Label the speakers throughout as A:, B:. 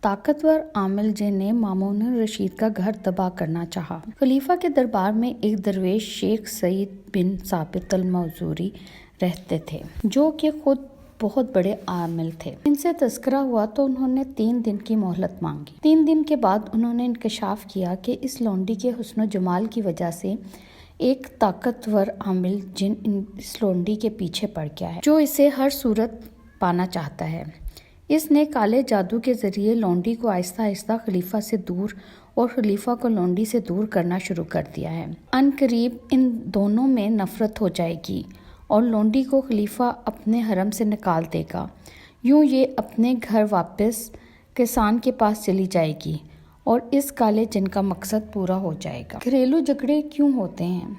A: طاقتور عامل جن نے مامون الرشید کا گھر تباہ کرنا چاہا۔ خلیفہ کے دربار میں ایک درویش شیخ سعید بن ثابت الموزوری رہتے تھے، جو کہ خود بہت بڑے عامل تھے۔ ان سے تذکرہ ہوا تو انہوں نے 3 دن کی مہلت مانگی۔ 3 دن کے بعد انہوں نے انکشاف کیا کہ اس لونڈی کے حسن و جمال کی وجہ سے ایک طاقتور عامل جن اس لونڈی کے پیچھے پڑ گیا ہے، جو اسے ہر صورت پانا چاہتا ہے۔ اس نے کالے جادو کے ذریعے لونڈی کو آہستہ آہستہ خلیفہ سے دور اور خلیفہ کو لونڈی سے دور کرنا شروع کر دیا ہے۔ عن قریب ان دونوں میں نفرت ہو جائے گی اور لونڈی کو خلیفہ اپنے حرم سے نکال دے گا۔ یوں یہ اپنے گھر واپس کسان کے پاس چلی جائے گی اور اس کالے جن کا مقصد پورا ہو جائے گا۔ گھریلو جھگڑے کیوں ہوتے ہیں؟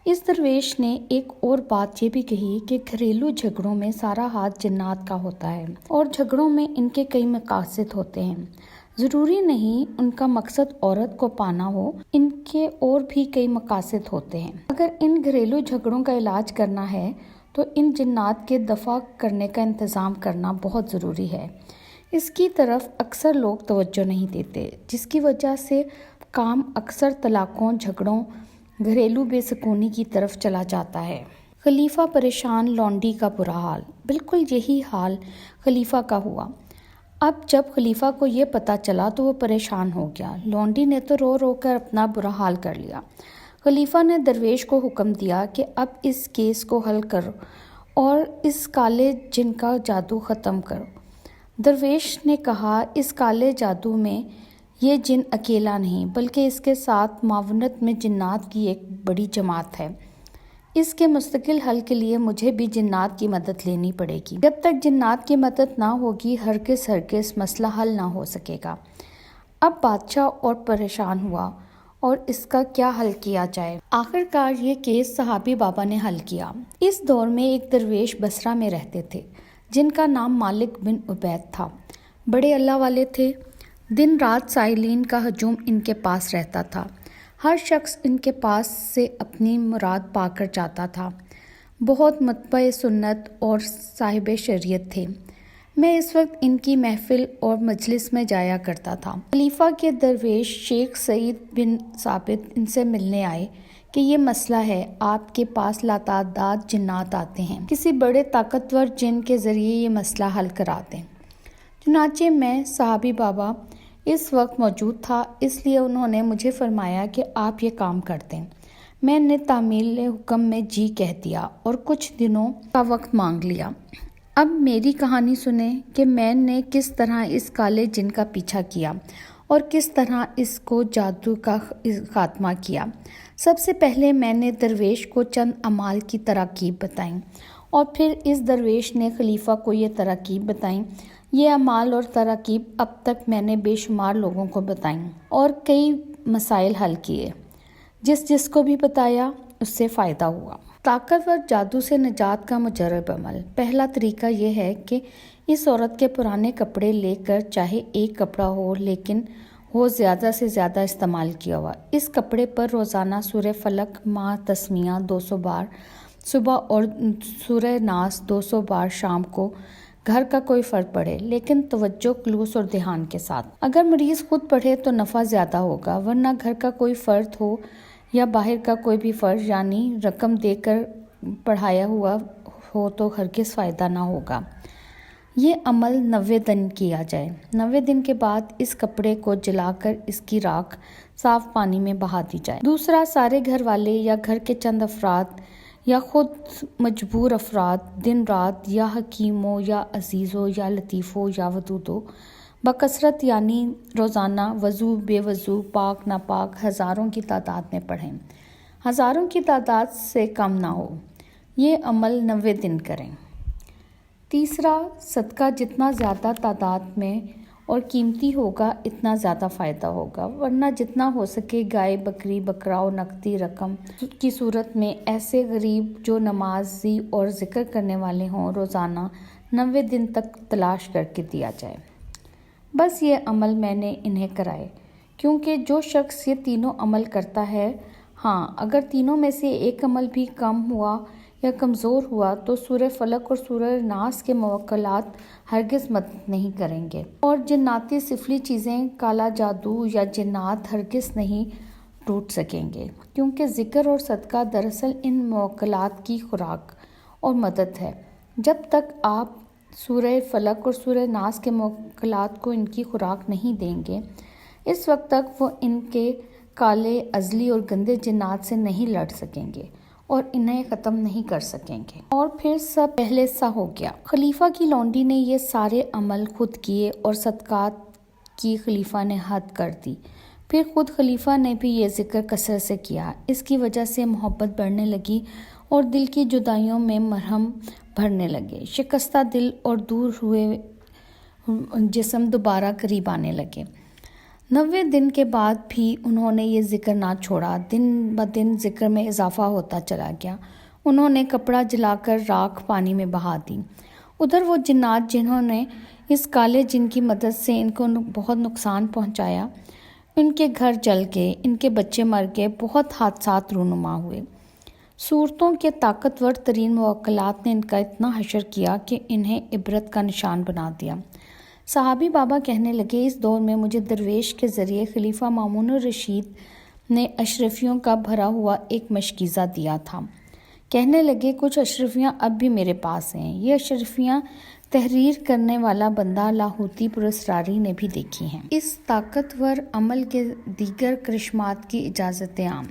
A: اس درویش نے ایک اور بات یہ بھی کہی کہ گھریلو جھگڑوں میں سارا ہاتھ جنات کا ہوتا ہے اور جھگڑوں میں ان کے کئی مقاصد ہوتے ہیں۔ ضروری نہیں ان کا مقصد عورت کو پانا ہو، ان کے اور بھی کئی مقاصد ہوتے ہیں۔ اگر ان گھریلو جھگڑوں کا علاج کرنا ہے تو ان جنات کے دفع کرنے کا انتظام کرنا بہت ضروری ہے۔ اس کی طرف اکثر لوگ توجہ نہیں دیتے، جس کی وجہ سے کام اکثر طلاقوں، جھگڑوں، گھریلو بے سکونی کی طرف چلا جاتا ہے۔ خلیفہ پریشان، لونڈی کا برا حال۔ بالکل یہی حال خلیفہ کا ہوا۔ اب جب خلیفہ کو یہ پتہ چلا تو وہ پریشان ہو گیا۔ لونڈی نے تو رو رو کر اپنا برا حال کر لیا۔ خلیفہ نے درویش کو حکم دیا کہ اب اس کیس کو حل کرو اور اس کالے جن کا جادو ختم کرو۔ درویش نے کہا، اس کالے جادو میں یہ جن اکیلا نہیں بلکہ اس کے ساتھ معاونت میں جنات کی ایک بڑی جماعت ہے۔ اس کے مستقل حل کے لیے مجھے بھی جنات کی مدد لینی پڑے گی۔ جب تک جنات کی مدد نہ ہوگی ہرگز مسئلہ حل نہ ہو سکے گا۔ اب بادشاہ اور پریشان ہوا اور اس کا کیا حل کیا جائے۔ آخر کار یہ کیس صحابی بابا نے حل کیا۔ اس دور میں ایک درویش بصرہ میں رہتے تھے جن کا نام مالک بن عبید تھا۔ بڑے اللہ والے تھے۔ دن رات سائلین کا ہجوم ان کے پاس رہتا تھا۔ ہر شخص ان کے پاس سے اپنی مراد پا کر جاتا تھا۔ بہت متبع سنت اور صاحب شریعت تھے۔ میں اس وقت ان کی محفل اور مجلس میں جایا کرتا تھا۔ خلیفہ کے درویش شیخ سعید بن ثابت ان سے ملنے آئے کہ یہ مسئلہ ہے، آپ کے پاس لاتعداد جنات آتے ہیں، کسی بڑے طاقتور جن کے ذریعے یہ مسئلہ حل کرا دیں۔ چنانچہ میں صحابی بابا اس وقت موجود تھا، اس لیے انہوں نے مجھے فرمایا کہ آپ یہ کام کر دیں۔ میں نے تعمیل حکم میں جی کہہ دیا اور کچھ دنوں کا وقت مانگ لیا۔ اب میری کہانی سنیں کہ میں نے کس طرح اس کالے جن کا پیچھا کیا اور کس طرح اس کو جادو کا خاتمہ کیا۔ سب سے پہلے میں نے درویش کو چند اعمال کی تراکیب بتائیں اور پھر اس درویش نے خلیفہ کو یہ تراکیب بتائیں۔ یہ اعمال اور تراکیب اب تک میں نے بے شمار لوگوں کو بتائیں اور کئی مسائل حل کیے۔ جس کو بھی بتایا اس سے فائدہ ہوا۔ طاقتور جادو سے نجات کا مجرب عمل۔ پہلا طریقہ یہ ہے کہ اس عورت کے پرانے کپڑے لے کر، چاہے ایک کپڑا ہو لیکن ہو زیادہ سے زیادہ استعمال کیا ہوا، اس کپڑے پر روزانہ سورہ فلق، ماہ تسمیہ 200 بار صبح اور سورہ ناس 200 بار شام کو گھر کا کوئی فرد پڑھے، لیکن توجہ، خلوص اور دھیان کے ساتھ۔ اگر مریض خود پڑھے تو نفع زیادہ ہوگا، ورنہ گھر کا کوئی فرد ہو یا باہر کا کوئی بھی فرد، یعنی رقم دے کر پڑھایا ہوا ہو تو ہرگز فائدہ نہ ہوگا۔ یہ عمل 90 دن کیا جائے۔ 90 دن کے بعد اس کپڑے کو جلا کر اس کی راکھ صاف پانی میں بہا دی جائے۔ دوسرا، سارے گھر والے یا گھر کے چند افراد یا خود مجبور افراد دن رات یا حکیم ہو یا عزیز ہو یا لطیف ہو یا ودود ہو، بکثرت یعنی روزانہ وضو، بے وضو، پاک ناپاک، ہزاروں کی تعداد میں پڑھیں۔ ہزاروں کی تعداد سے کم نہ ہو۔ یہ عمل 90 دن کریں۔ تیسرا، صدقہ جتنا زیادہ تعداد میں اور قیمتی ہوگا اتنا زیادہ فائدہ ہوگا، ورنہ جتنا ہو سکے گائے، بکری، بکرا اور نقدی رقم کی صورت میں ایسے غریب جو نمازی اور ذکر کرنے والے ہوں روزانہ 90 دن تک تلاش کر کے دیا جائے۔ بس یہ عمل میں نے انہیں کرائے، کیونکہ جو شخص یہ تینوں عمل کرتا ہے، ہاں اگر تینوں میں سے ایک عمل بھی کم ہوا یا کمزور ہوا تو سورہ فلق اور سورہ ناس کے موکلات ہرگز مدد نہیں کریں گے، اور جناتی سفلی چیزیں، کالا جادو یا جنات ہرگز نہیں ٹوٹ سکیں گے، کیونکہ ذکر اور صدقہ دراصل ان موکلات کی خوراک اور مدد ہے۔ جب تک آپ سورہ فلق اور سورہ ناس کے موکلات کو ان کی خوراک نہیں دیں گے، اس وقت تک وہ ان کے کالے، ازلی اور گندے جنات سے نہیں لڑ سکیں گے اور انہیں ختم نہیں کر سکیں گے۔ اور پھر سب پہلے سا ہو گیا۔ خلیفہ کی لونڈی نے یہ سارے عمل خود کیے اور صدقات کی خلیفہ نے حد کر دی۔ پھر خود خلیفہ نے بھی یہ ذکر کثرت سے کیا۔ اس کی وجہ سے محبت بڑھنے لگی اور دل کی جدائیوں میں مرہم بھرنے لگے۔ شکستہ دل اور دور ہوئے جسم دوبارہ قریب آنے لگے۔ 90 دن کے بعد بھی انہوں نے یہ ذکر نہ چھوڑا۔ دن بدن ذکر میں اضافہ ہوتا چلا گیا۔ انہوں نے کپڑا جلا کر راکھ پانی میں بہا دی۔ ادھر وہ جنات جنہوں نے اس کالے جن کی مدد سے ان کو بہت نقصان پہنچایا، ان کے گھر جل گئے، ان کے بچے مر گئے، بہت حادثات رونما ہوئے۔ صورتوں کے طاقتور ترین موکلات نے ان کا اتنا حشر کیا کہ انہیں عبرت کا نشان بنا دیا۔ صحابی بابا کہنے لگے، اس دور میں مجھے درویش کے ذریعے خلیفہ مامون الرشید نے اشرفیوں کا بھرا ہوا ایک مشکیزہ دیا تھا۔ کہنے لگے، کچھ اشرفیاں اب بھی میرے پاس ہیں۔ یہ اشرفیاں تحریر کرنے والا بندہ لاہوتی پراسراری نے بھی دیکھی ہیں۔ اس طاقتور عمل کے دیگر کرشمات کی اجازت عام۔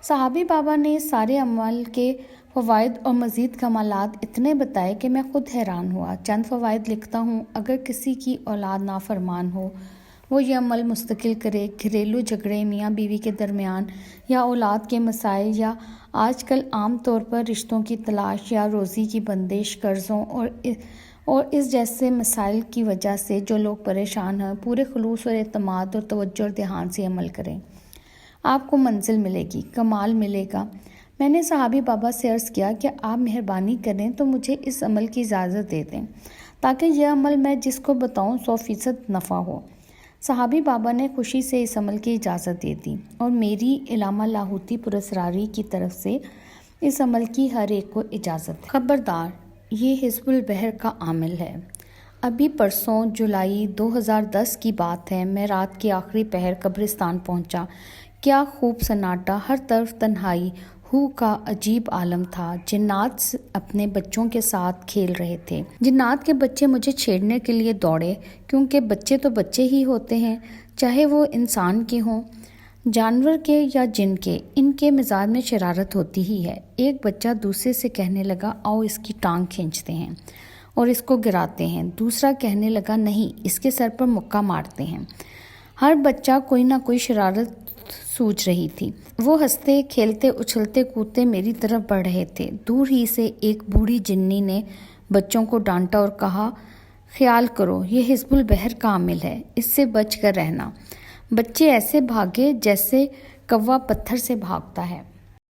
A: صحابی بابا نے اس سارے عمل کے فوائد اور مزید کمالات اتنے بتائے کہ میں خود حیران ہوا۔ چند فوائد لکھتا ہوں۔ اگر کسی کی اولاد نافرمان ہو، وہ یہ عمل مستقل کرے۔ گھریلو جھگڑے میاں بیوی کے درمیان یا اولاد کے مسائل یا آج کل عام طور پر رشتوں کی تلاش یا روزی کی بندش، قرضوں اور اس جیسے مسائل کی وجہ سے جو لوگ پریشان ہیں، پورے خلوص اور اعتماد اور توجہ اور دھیان سے عمل کریں، آپ کو منزل ملے گی، کمال ملے گا۔ میں نے صحابی بابا سے عرض کیا کہ آپ مہربانی کریں تو مجھے اس عمل کی اجازت دے دیں تاکہ یہ عمل میں جس کو بتاؤں 100% نفع ہو۔ صحابی بابا نے خوشی سے اس عمل کی اجازت دے دی اور میری علامہ لاہوتی پراسراری کی طرف سے اس عمل کی ہر ایک کو اجازت ہے۔ خبردار، یہ حزب البحر کا عامل ہے۔ ابھی پرسوں جولائی 2010 کی بات ہے، میں رات کی آخری پہر قبرستان پہنچا۔ کیا خوب سناٹا، ہر طرف تنہائی، ہو کا عجیب عالم تھا۔ جنات اپنے بچوں کے ساتھ کھیل رہے تھے۔ جنات کے بچے مجھے چھیڑنے کے لیے دوڑے، کیونکہ بچے تو بچے ہی ہوتے ہیں، چاہے وہ انسان کے ہوں، جانور کے یا جن کے۔ ان کے مزاج میں شرارت ہوتی ہی ہے۔ ایک بچہ دوسرے سے کہنے لگا، آؤ اس کی ٹانگ کھینچتے ہیں اور اس کو گراتے ہیں۔ دوسرا کہنے لگا، نہیں، اس کے سر پر مکہ مارتے ہیں۔ ہر بچہ کوئی نہ کوئی شرارت سوچ رہی تھی۔ وہ ہنستے، کھیلتے، اچھلتے کودتے میری طرف بڑھ رہے تھے۔ دور ہی سے ایک بوڑھی جنی نے بچوں کو ڈانٹا اور کہا، خیال کرو، یہ حزب البحر کا عامل ہے، اس سے بچ کر رہنا۔ بچے ایسے بھاگے جیسے کوا پتھر سے بھاگتا ہے۔